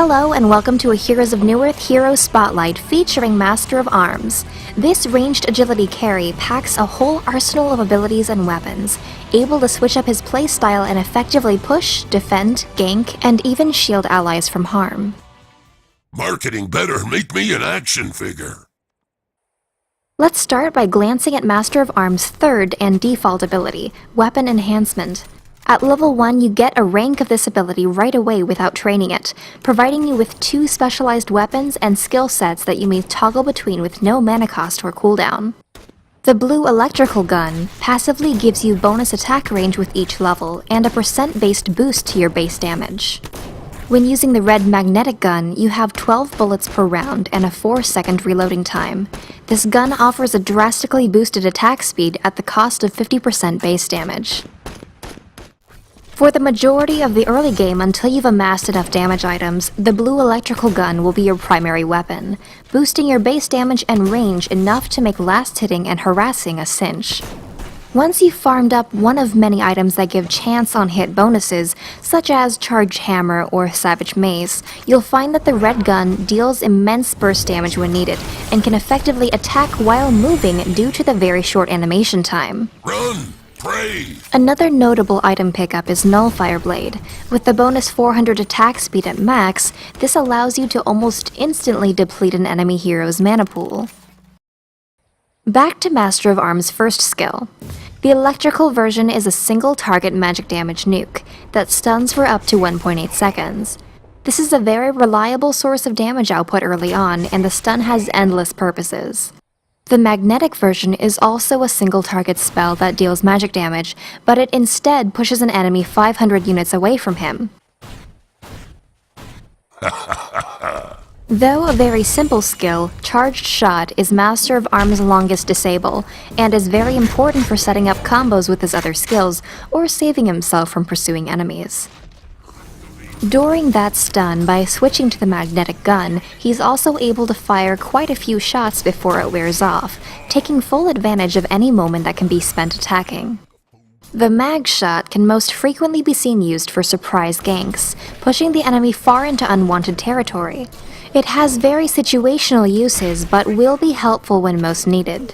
Hello and welcome to a Heroes of Newerth Hero Spotlight featuring Master of Arms. This ranged agility carry packs a whole arsenal of abilities and weapons, able to switch up his playstyle and effectively push, defend, gank, and even shield allies from harm. Marketing better make me an action figure. Let's start by glancing at Master of Arms' third and default ability, Weapon Enhancement. At level 1, you get a rank of this ability right away without training it, providing you with 2 specialized weapons and skill sets that you may toggle between with no mana cost or cooldown. The blue electrical gun passively gives you bonus attack range with each level and a percent-based boost to your base damage. When using the red magnetic gun, you have 12 bullets per round and a 4-second reloading time. This gun offers a drastically boosted attack speed at the cost of 50% base damage. For the majority of the early game until you've amassed enough damage items, the blue electrical gun will be your primary weapon, boosting your base damage and range enough to make last hitting and harassing a cinch. Once you've farmed up one of many items that give chance on hit bonuses, such as Charged Hammer or Savage Mace, you'll find that the red gun deals immense burst damage when needed, and can effectively attack while moving due to the very short animation time. Run! Pray! Another notable item pickup is Nullfire Blade. With the bonus 400 attack speed at max, this allows you to almost instantly deplete an enemy hero's mana pool. Back to Master of Arms' first skill. The electrical version is a single target magic damage nuke that stuns for up to 1.8 seconds. This is a very reliable source of damage output early on, and the stun has endless purposes. The magnetic version is also a single target spell that deals magic damage, but it instead pushes an enemy 500 units away from him. Though a very simple skill, Charged Shot is Master of Arms' longest disable, and is very important for setting up combos with his other skills, or saving himself from pursuing enemies. During that stun, by switching to the magnetic gun, he's also able to fire quite a few shots before it wears off, taking full advantage of any moment that can be spent attacking. The mag shot can most frequently be seen used for surprise ganks, pushing the enemy far into unwanted territory. It has very situational uses, but will be helpful when most needed.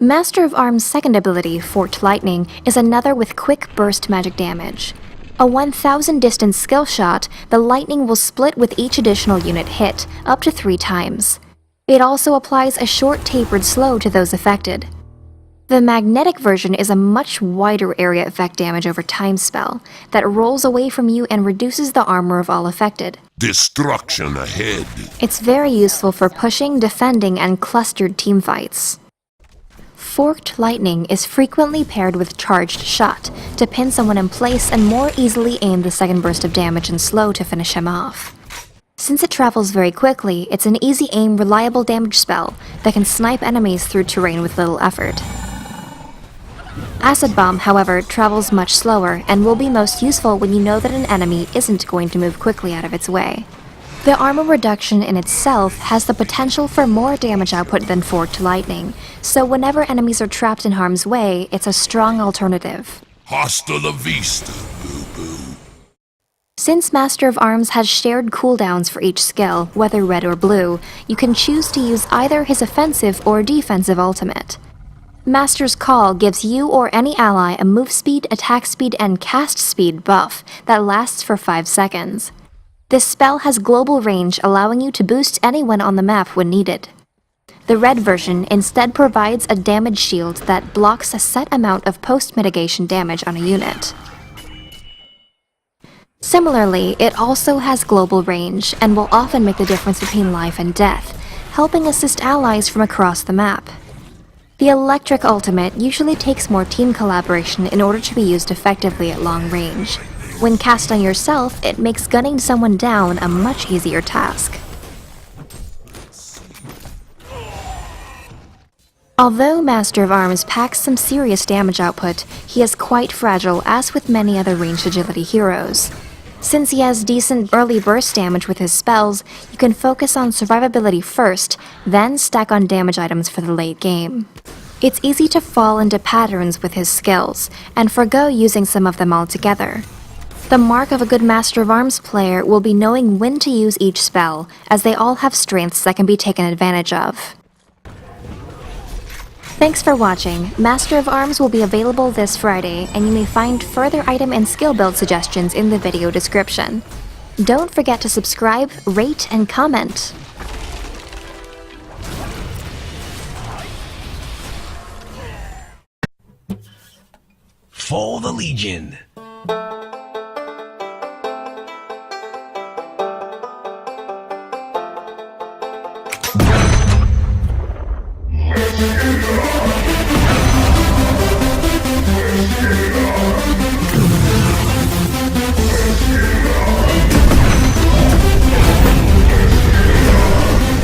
Master of Arms' second ability, Forked Lightning, is another with quick burst magic damage. A 1000 distance skill shot, the lightning will split with each additional unit hit, up to 3 times. It also applies a short tapered slow to those affected. The magnetic version is a much wider area effect damage over time spell that rolls away from you and reduces the armor of all affected. Destruction ahead. It's very useful for pushing, defending, and clustered teamfights. Forked Lightning is frequently paired with Charged Shot to pin someone in place and more easily aim the second burst of damage and slow to finish him off. Since it travels very quickly, it's an easy aim, reliable damage spell that can snipe enemies through terrain with little effort. Acid Bomb, however, travels much slower and will be most useful when you know that an enemy isn't going to move quickly out of its way. The armor reduction in itself has the potential for more damage output than Forked Lightning, so whenever enemies are trapped in harm's way, it's a strong alternative. Hasta la vista, boo-boo. Since Master of Arms has shared cooldowns for each skill, whether red or blue, you can choose to use either his offensive or defensive ultimate. Master's Call gives you or any ally a move speed, attack speed, and cast speed buff that lasts for 5 seconds. This spell has global range, allowing you to boost anyone on the map when needed. The red version instead provides a damage shield that blocks a set amount of post-mitigation damage on a unit. Similarly, it also has global range, and will often make the difference between life and death, helping assist allies from across the map. The Electric Ultimate usually takes more team collaboration in order to be used effectively at long range. When cast on yourself, it makes gunning someone down a much easier task. Although Master of Arms packs some serious damage output, he is quite fragile, as with many other ranged agility heroes. Since he has decent early burst damage with his spells, you can focus on survivability first, then stack on damage items for the late game. It's easy to fall into patterns with his skills, and forgo using some of them altogether. The mark of a good Master of Arms player will be knowing when to use each spell, as they all have strengths that can be taken advantage of. Thanks for watching. Master of Arms will be available this Friday, and you may find further item and skill build suggestions in the video description. Don't forget to subscribe, rate, and comment. For the Legion.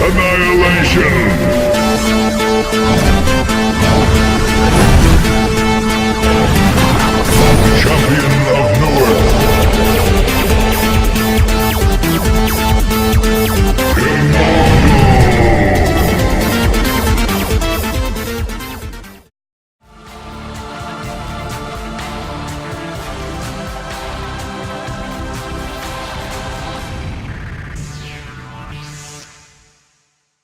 Annihilation! Champion of Newerth.